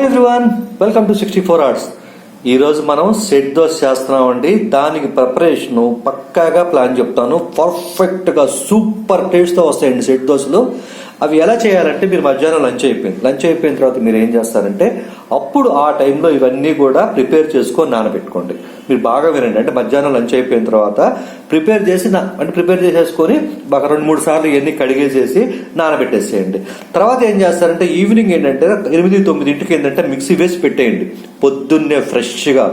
Everyone, welcome to 64 Arts. ఈరోజు మనం set dosa చేస్తున్నామండి. దానికి ప్రిపరేషన్ పక్కాగా ప్లాన్ చెప్తాను. పర్ఫెక్ట్గా సూపర్ టేస్ట్తో వస్తాయండి సెట్ దోశలు. అవి ఎలా చేయాలంటే, మీరు మధ్యాహ్నం లంచ్ అయిపోయిన తర్వాత మీరు ఏం చేస్తారంటే, అప్పుడు ఆ టైంలో ఇవన్నీ కూడా ప్రిపేర్ చేసుకొని నానబెట్టుకోండి. మీరు బాగా వినండి. అంటే మధ్యాహ్నం లంచ్ అయిపోయిన తర్వాత ప్రిపేర్ చేసేసుకొని బాగా 2-3 సార్లు ఇవన్నీ కడిగేసేసి నానబెట్టేసేయండి. తర్వాత ఏం చేస్తారంటే, ఈవినింగ్ ఏంటంటే 8-9 ఏంటంటే మిక్సీ వేసి పెట్టేయండి. పొద్దున్నే ఫ్రెష్గా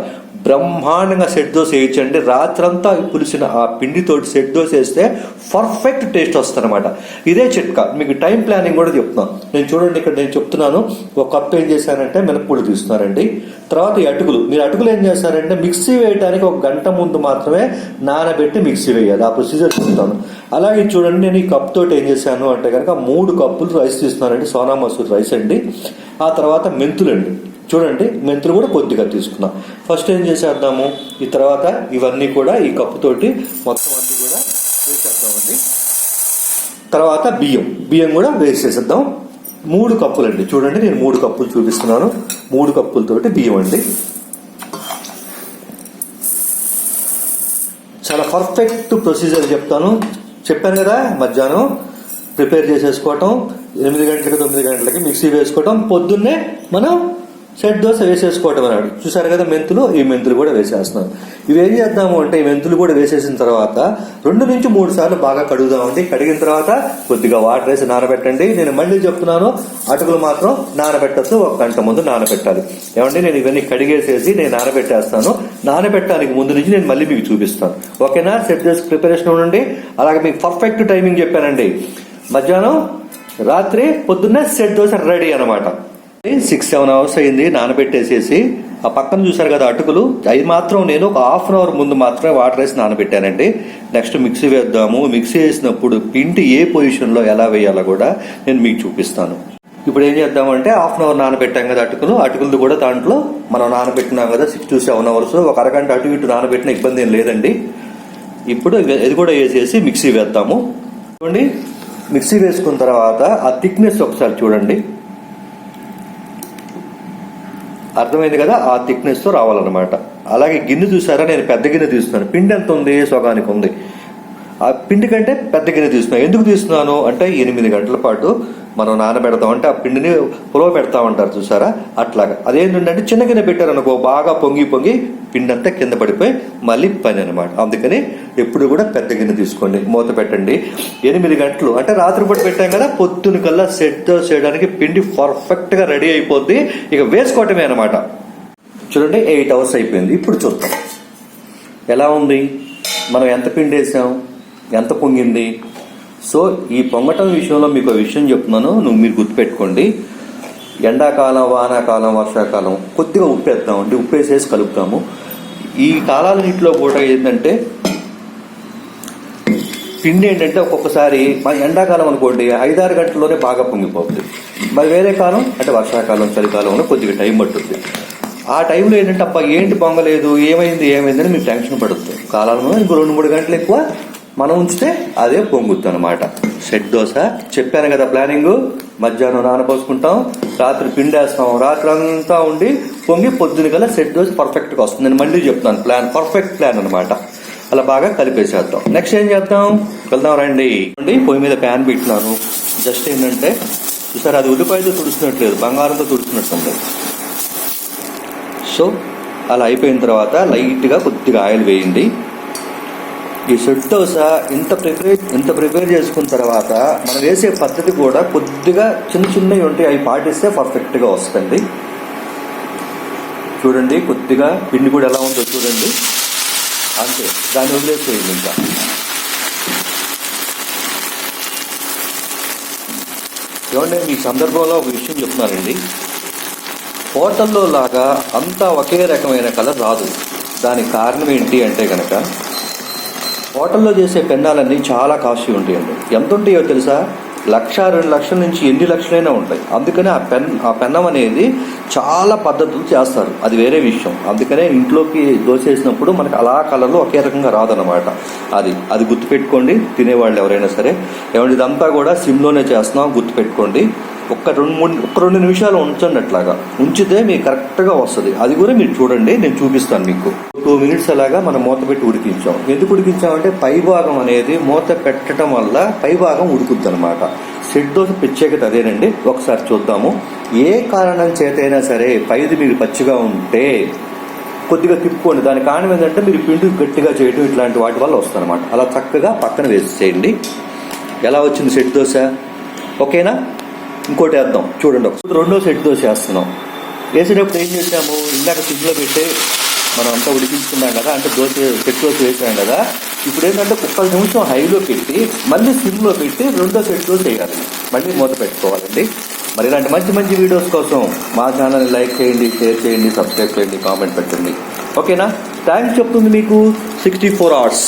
బ్రహ్మాండంగా సెట్ దోశ వేయించండి. రాత్రంతా పులిసిన ఆ పిండితోటి సెట్ దోశ వేస్తే పర్ఫెక్ట్ టేస్ట్ వస్తుంది అనమాట. ఇదే చిట్కా. మీకు టైం ప్లానింగ్ కూడా చెప్తున్నాను. చూడండి, ఇక్కడ నేను చెప్తున్నాను. ఒక కప్ ఏం చేశానంటే మినప్పొడి తీస్తున్నారండి. తర్వాత ఈ అటుకులు, మీరు అటుకులు ఏం చేస్తారంటే మిక్సీ వేయడానికి 1 గంట ముందు మాత్రమే నానబెట్టి మిక్సీ వేయాలి. ఆ ప్రొసీజర్ చెప్తాను. అలాగే చూడండి, నేను ఈ కప్ తోటి ఏం చేశాను అంటే కనుక 3 కప్పులు రైస్ తీస్తున్నానండి. సోనా మసూర్ రైస్ అండి. ఆ తర్వాత మెంతులండి. చూడండి, మెంతులు కూడా కొద్దిగా తీసుకున్నాం. ఫస్ట్ ఏం చేసేద్దాము, ఈ తర్వాత ఇవన్నీ కూడా ఈ కప్పుతోటి మొత్తం అన్ని కూడా వేసేద్దామండి. తర్వాత బియ్యం కూడా వేసేసేద్దాం. 3 కప్పులు అండి. చూడండి, నేను 3 కప్పులు చూపిస్తున్నాను. 3 కప్పులతోటి బియ్యం అండి. చాలా పర్ఫెక్ట్ ప్రొసీజర్ చెప్తాను. చెప్పాను కదా, మధ్యాహ్నం ప్రిపేర్ చేసేసుకోవటం, 8 గంటలకి 9 గంటలకి మిక్సీ వేసుకోవటం, పొద్దున్నే మనం సెట్ దోశ వేసేసుకోవటం అన్నాడు. చూసారు కదా, ఈ మెంతులు కూడా వేసేస్తున్నాం. ఇవి ఏం చేద్దాము అంటే, ఈ మెంతులు కూడా వేసేసిన తర్వాత 2-3 సార్లు బాగా కడుగుదామండి. కడిగిన తర్వాత కొద్దిగా వాటర్ వేసి నానబెట్టండి. నేను మళ్ళీ చెప్తున్నాను, అటుకులు మాత్రం నానబెట్టచ్చు. 1 గంట ముందు నానబెట్టాలి. ఏమంటే, నేను ఇవన్నీ కడిగేసేసి నేను నానబెట్టేస్తాను. నానబెట్టడానికి ముందు నుంచి నేను మళ్ళీ మీకు చూపిస్తాను. ఓకేనా? సెట్ దోశ ప్రిపరేషన్ ఉండండి. అలాగే మీకు పర్ఫెక్ట్ టైమింగ్ చెప్పానండి. మధ్యాహ్నం, రాత్రి, పొద్దున్నే సెట్ దోశ రెడీ అనమాట. 6-7 అవర్స్ అయింది నానబెట్టేసేసి. ఆ పక్కన చూసారు కదా అటుకులు, అవి మాత్రం నేను ఒక 1/2 అవర్ ముందు మాత్రమే వాటర్ వేసి నానబెట్టానండి. నెక్స్ట్ మిక్సీ వేద్దాము. మిక్సీ వేసినప్పుడు పిండి ఏ పొజిషన్లో ఎలా వేయాలో కూడా నేను మీకు చూపిస్తాను. ఇప్పుడు ఏం చేద్దామంటే, 1/2 అవర్ నానబెట్టాం కదా అటుకులు కూడా దాంట్లో మనం నానబెట్టినాం కదా 6-7 అవర్స్. ఒక అరగంట అటు ఇటు నానబెట్టిన ఇబ్బంది ఏం లేదండి. ఇప్పుడు ఇది కూడా వేసేసి మిక్సీ వేద్దాము. చూడండి, మిక్సీ వేసుకున్న తర్వాత ఆ థిక్నెస్ ఒకసారి చూడండి. అర్థమైంది కదా, ఆ థిక్నెస్ తో రావాలన్నమాట. అలాగే గిన్నె చూసారా, నేను పెద్ద గిన్నె తీస్తున్నాను. పిండి ఎంత ఉంది, సగానికి ఉంది. ఆ పిండి కంటే పెద్ద గిన్నె తీస్తున్నాను. ఎందుకు తీస్తున్నాను అంటే, 8 గంటల పాటు మనం నానబెడతాం. అంటే ఆ పిండిని పులవ పెడతామంటారు చూసారా, అట్లాగా. అదేంటంటే చిన్న గిన్నె పెట్టారనుకో, బాగా పొంగి పిండి అంతా కింద పడిపోయి మళ్ళీ పని అనమాట. అందుకని ఎప్పుడు కూడా పెద్ద గిన్నె తీసుకోండి, మూత పెట్టండి. 8 గంటలు అంటే రాత్రిపూట పెట్టాం కదా, పొద్దున కల్లా సెట్ చేయడానికి పిండి పర్ఫెక్ట్ గా రెడీ అయిపోద్ది. ఇక వేసుకోవటమే అనమాట. చూడండి, 8 అవర్స్ అయిపోయింది. ఇప్పుడు చూద్దాం ఎలా ఉంది, మనం ఎంత పిండి వేసాం, ఎంత పొంగింది. సో ఈ పొంగటం విషయంలో మీకు ఒక విషయం చెప్తున్నాను, మీరు గుర్తుపెట్టుకోండి. ఎండాకాలం, వానాకాలం, వర్షాకాలం కొద్దిగా ఉప్పేద్దామండి. ఉప్పేసేసి కలుపుతాము. ఈ కాలాలన్నింటిలో కూడా ఏంటంటే పిండి ఏంటంటే ఒక్కొక్కసారి మన ఎండాకాలం అనుకోండి 5-6 గంటల్లోనే బాగా పొంగిపోతుంది. మరి వేరే కాలం అంటే వర్షాకాలం, చలికాలంలో కొద్దిగా టైం పడుతుంది. ఆ టైంలో ఏంటంటే అబ్బా ఏంటి పొంగలేదు, ఏమైందని మీరు టెన్షన్ పడుతుంది. కాలంలో ఇంకో 2-3 గంటలు ఎక్కువ మనం ఉంచితే అదే పొంగుద్ది అనమాట. సెట్ దోశ చెప్పాను కదా ప్లానింగ్. మధ్యాహ్నం నానపోసుకుంటాం, రాత్రి పిండేస్తాం, రాత్రి అంతా ఉండి పొంగి పొద్దున కల్లా సెట్ దోశ పర్ఫెక్ట్గా వస్తుంది. నేను మళ్ళీ చెప్తాను, పర్ఫెక్ట్ ప్లాన్ అనమాట. అలా బాగా కలిపేసేద్దాం. నెక్స్ట్ ఏం చేద్దాం, వెళ్దాం రండి. పొయ్యి మీద ప్యాన్ పెట్టినాను. జస్ట్ ఏంటంటే చూసారు, అది ఉల్లిపాయతో తుడుస్తున్నట్లేదు, బంగారంతో తుడుస్తున్నట్టుంది. సో అలా అయిపోయిన తర్వాత లైట్గా కొద్దిగా ఆయిల్ వేయండి. ఈ సెట్ దోశ ఇంత ప్రిపేర్ చేసుకున్న తర్వాత మనం వేసే పద్ధతి కూడా కొద్దిగా చిన్నవి ఉంటాయి, అవి పాటిస్తే పర్ఫెక్ట్గా వస్తుంది. చూడండి, కొద్దిగా పిండి కూడా ఎలా ఉందో చూడండి. అంతే, దాన్ని వదిలేసేయండి. ఇంకా ఏమంటే ఈ సందర్భంలో ఒక విషయం చెప్తున్నానండి. హోటల్లో లాగా అంతా ఒకే రకమైన కలర్ రాదు. దానికి కారణం ఏంటి అంటే కనుక, హోటల్లో చేసే పెన్నాలన్నీ చాలా కాస్ట్లీ ఉంటాయండి. ఎంత ఉంటాయో తెలుసా, 1-2 లక్షల నుంచి ఎన్ని లక్షలైనా ఉంటాయి. అందుకనే ఆ పెన్నం అనేది చాలా పద్ధతులు చేస్తారు, అది వేరే విషయం. అందుకనే ఇంట్లోకి దోశ వేసినప్పుడు మనకి అలా కలర్లో ఒకే రకంగా రాదనమాట. అది గుర్తుపెట్టుకోండి తినేవాళ్ళు ఎవరైనా సరే. ఏమంటే ఇదంతా కూడా సిమ్లోనే చేస్తున్నాం, గుర్తుపెట్టుకోండి. ఒక్క 2 నిమిషాలు ఉంచండి. అట్లాగా ఉంచితే మీకు కరెక్ట్గా వస్తుంది. అది కూడా మీరు చూడండి, నేను చూపిస్తాను మీకు. 2 మినిట్స్ అలాగా మనం మూత పెట్టి ఉడికించాం. ఎందుకు ఉడికించామంటే పై భాగం అనేది మూత పెట్టడం వల్ల పై భాగం ఉడుకుద్ది అనమాట. సెట్ దోశ ప్రత్యేకత అదేనండి. ఒకసారి చూద్దాము. ఏ కారణం చేతైనా సరే పైది మీరు పచ్చిగా ఉంటే కొద్దిగా తిప్పుకోండి. దాని కారణం ఏంటంటే మీరు పిండి గట్టిగా చేయడం ఇట్లాంటి వాటి వల్ల వస్తుందన్నమాట. అలా చక్కగా పక్కన వేసేయండి. ఎలా వచ్చింది సెట్ దోశ? ఓకేనా? ఇంకోటి వేద్దాం చూడండి. రెండో సెట్ దోశ వేస్తున్నాం. వేసేటప్పుడు ఏం చేసాము, ఇందాక సిమ్లో పెట్టి మనం అంతా ఉడికించుకున్నాం కదా, అంటే సెట్ దోశ వేసాం కదా. ఇప్పుడు ఏంటంటే 1 నిమిషం హైలో పెట్టి మళ్ళీ సిమ్లో పెట్టి రెండో సెట్ దోశ వేయాలి. మళ్ళీ మూత పెట్టుకోవాలండి. మరి ఇలాంటి మంచి మంచి వీడియోస్ కోసం మా ఛానల్ని లైక్ చేయండి, షేర్ చేయండి, సబ్స్క్రైబ్ చేయండి, కామెంట్ పెట్టండి. ఓకేనా? టైం చెప్తుంది మీకు 64 hours.